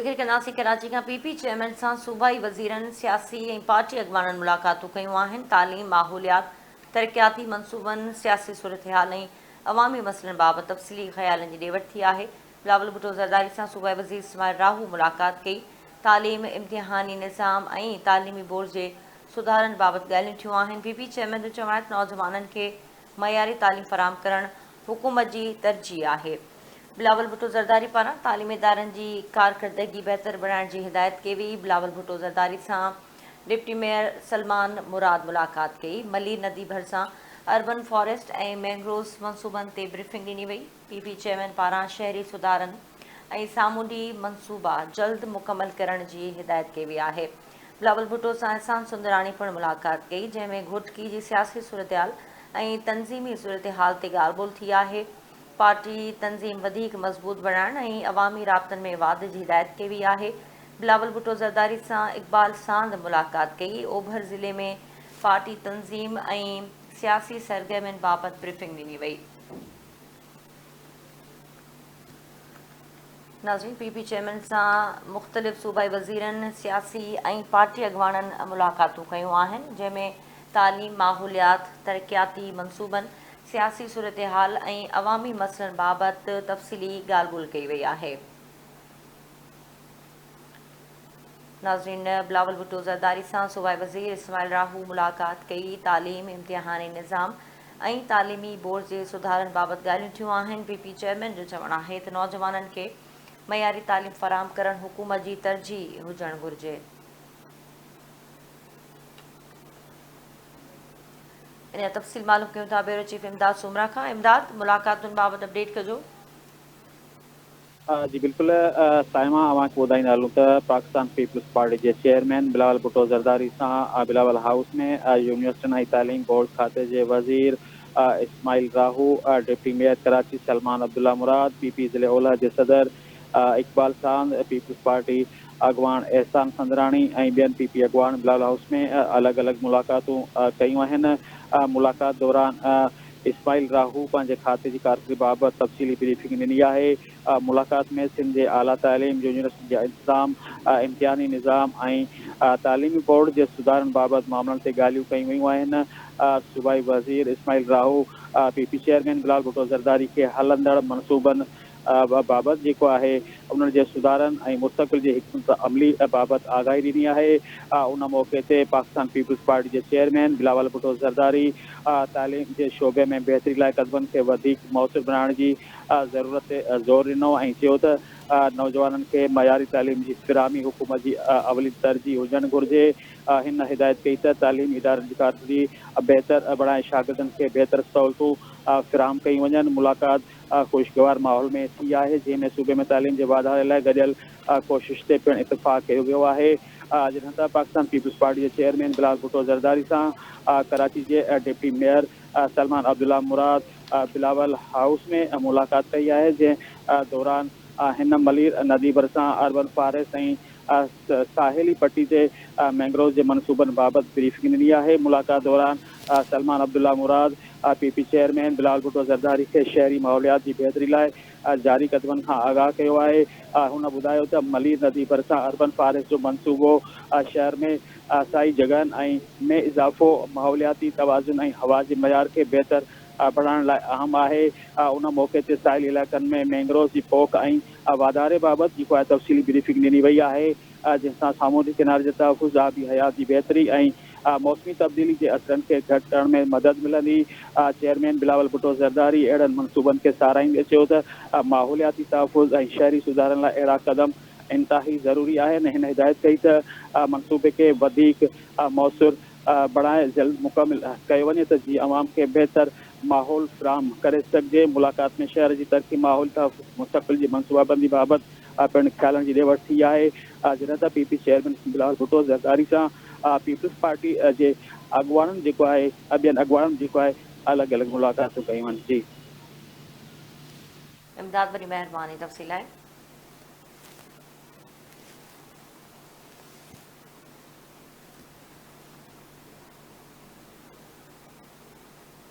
ज़िक्र कंदासीं कराची का पीपी चेयरमैन सां सूबाई वज़ीरनि सियासी ऐं पार्टी अॻवाननि मुलाक़ातूं कयूं आहिनि। तालीम, माहौलियात, तरक़ियाती मनसूबनि, सियासी सूरतहाल ऐं अवामी मसइलनि बाबति तफ़सीली ख़्यालनि जी ॾे वठि थी आहे। बिलावल भुट्टो ज़रदारी सां सूबाई वज़ीर इस्माइल राहू मुलाक़ात कई। तालीम, इम्तिहानी निज़ाम ऐं तालीमी बोर्ड जे सुधारनि बाबति ॻाल्हियूं थियूं आहिनि। पीपी चेयरमैन जो चवणु आहे त नौजवाननि खे मयारी तालीम फ़राहम करणु हुकूमत जी तरजीह आहे। बिलावल भुट्टो ज़रदारी पारां तालीमी इदारनि जी कारकर्दगी बहितर बणाइण जी हिदायत कई वई। बिलावल भुट्टो ज़रदारी सां डिप्टी मेयर सलमान मुराद मुलाक़ात कई। मली नदी भरिसां अर्बन फॉरेस्ट ऐं मैंग्रोव्स मनसूबनि ते ब्रीफिंग ॾिनी वई। पीपी चेयरमैन पारां शहरी सुधारनि ऐं सामूंडी मनसूबा जल्द मुकमल करण जी हिदायत कई वई आहे। बिलावल भुट्टो सां एहसान सुंदराणी पिणु मुलाक़ात कई, जंहिंमें घोटकी जी सियासी सूरतहाल ऐं तंज़ीमी सूरतहाल ते ॻाल्हि ॿोल थी आहे। पार्टी तंज़ीम वधीक मज़बूत बणाइण ऐं अवामी राब्तनि में वाधे जी हिदायत कई वई आहे। बिलावल भुट्टो ज़रदारी सां इक़बाल सांद मुलाक़ात कई। ओभर ज़िले में पार्टी तंज़ीम ऐं सियासी सरगर्मियुनि बाबति ब्रीफिंग ॾिनी वई। नाज़रीन, पीपी चेयरमैन सां मुख़्तलिफ़ सूबाई वज़ीरनि सियासी ऐं पार्टी अॻवाननि मुलाक़ातूं कयूं आहिनि, जंहिंमें तालीम, माहौलियात, तरक़ियाती मनसूबनि, सियासी सूरतहाल ऐं अवामी मसइलनि बाबति तफ़सीली ॻाल्हि ॿोल कई वई आहे। नाज़रीन, बिलावल भुट्टो ज़रदारी सां सूबाई वज़ीर इस्माइल राहू मुलाक़ात कई। तालीम, इम्तिहानी निज़ाम ऐं तालीमी बोर्ड जे सुधारनि बाबति ॻाल्हियूं थियूं आहिनि। पीपी चेयरमैन जो चवणु आहे त नौजवाननि खे मयारी तालीम फ़राहम करणु हुकूमत जी तरजीह हुजणु घुरिजे। इन तफ़सील मालूम कयूं था ब्यूरो चीफ इमदाद सुमरा खां। इमदाद, मुलाक़ातुनि बाबति अपडेट कजो। जी बिल्कुल साइमा, अवांखे ॿुधाईंदा हलूं त पाकिस्तान पीपल्स पार्टी के चेयरमैन बिलावल भुट्टो ज़रदारी सां बिलावल हाउस में यूनिवर्सिटी ऐं तालीम बोर्ड खाते जे वज़ीर इस्माइल राहू, डिप्टी मेयर कराची सलमान अब्दुल्ला मुराद, पीपी ज़िले ओलह जे सदर इक़बाल सांद, पीपल्स पार्टी अॻवान एहसान संदराणी ऐं ॿियनि पीपी अॻवान बिलावल हाउस में अलॻि अलॻि मुलाक़ातूं कयूं आहिनि। मुलाक़ात दौरान इस्माइल राहू पंहिंजे खाते जी कारकर्दगी बाबति तफ़सीली ब्रीफिंग ॾिनी आहे। मुलाक़ात में सिंध जे आला तालीम, यूनिवर्सिटी जा इंतज़ाम, इम्तिहानी निज़ाम ऐं तालीमी बोर्ड जे सुधारनि बाबति मामलनि ते ॻाल्हियूं कयूं वयूं आहिनि। सूबाई वज़ीर इस्माइल राहू पीपी चेयरमैन बिलावल भुट्टो ज़रदारी खे हलंदड़ मनसूबनि बाबति जेको आहे उन्हनि जे सुधारनि ऐं मुस्तक़बिल जी हिकमत अमली बाबति आगाही ॾिनी आहे। उन मौक़े ते पाकिस्तान पीपल्स पार्टी जे चेयरमैन बिलावल भुट्टो ज़रदारी तालीम जे शोबे में बहितरी लाइ क़दमनि खे वधीक मौसर बणाइण जी ज़रूरत ते ज़ोर ॾिनो ऐं चयो त नौजवाननि खे मयारी तालीम जी फिरामी हुकूमत जी अवली तरजीह हुजणु घुरिजे। हिन हिदायत कई त तालीमी इदारनि जी कारकर्दगी बहितर बणाए शागिर्दनि खे बहितर सहूलियतूं फिराहम कयूं वञनि। मुलाक़ात ख़ुशगवार माहौल में थी आहे, जंहिंमें सूबे में तालीम जे वाधारे लाइ गॾियल कोशिश ते पिणु इतफ़ाक़ कयो वियो आहे। जॾहिं त पाकिस्तान पीपल्स पार्टी जे चेयरमैन बिलावल भुट्टो ज़रदारी सां कराची जे डिप्टी मेयर सलमान अब्दुल्ला मुराद बिलावल हाउस में मुलाक़ात कई आहे, जंहिं दौरान हिन मलीर नदी भरिसां अर्बन फॉरेस्ट ऐं साहेली पट्टी ते मैंग्रोव जे मनसूबनि बाबति ब्रीफिंग ॾिनी आहे। मुलाक़ात दौरान सलमान अब्दुल्ला मुराद पीपी चेयरमैन बिलावल भुट्टो ज़रदारी खे शहरी माहौलियात जी बहितरी लाइ जारी क़दमनि खां आगाह कयो आहे। हुन ॿुधायो त मलीर नदी भरिसां अर्बन फॉरेस्ट जो मनसूबो शहर में साई जॻहनि ऐं में इज़ाफ़ो, माहौलियाती तवाज़ुन ऐं हवा जे मयार खे बहितर बढ़ाइण लाइ अहम आहे। उन मौक़े ते साहिली इलाइक़नि में मैंग्रोव जी पोख ऐं वाधारे बाबति जेको आहे तफ़सीली ब्रीफिंग ॾिनी वई आहे, जंहिंसां सामूंडी किनारे जे तहफ़ुज़, आबी हयात जी बहितरी ऐं मौसमी तब्दीली जे असरनि खे घटि करण में मदद मिलंदी। चेयरमैन बिलावल भुट्टो ज़रदारी अहिड़नि मनसूबनि खे साराईंदे चयो त माहौलियाती तहफ़ुज़ ऐं शहरी सुधारनि लाइ अहिड़ा क़दम इंतिहाई ज़रूरी आहिनि। हिन हिदायत कई त मनसूबे खे वधीक मौसर बढ़ाए जल्द मुकमिल कयो वञे त जीअं अवाम खे बहितर माहौल फ़राहम करे सघिजे। मुलाक़ात में शहर जी तरक़ी, माहौल तहफ़ुज़, मुस्तक़बिल जी मनसूबाबंदी बाबति पिणु ख़्यालनि जी ॾे वठि थी आहे। जॾहिं त पीपी चेयरमैन बिलावल भुट्टो ज़रदारी सां पीपल्स पार्टी जे अॻवाननि जेको आहे ॿियनि अॻवाननि जेको आहे अलॻि अलॻि मुलाक़ातूं कयूं आहिनि। जी इमदाद, वॾी महिरबानी तफ़सील आहे।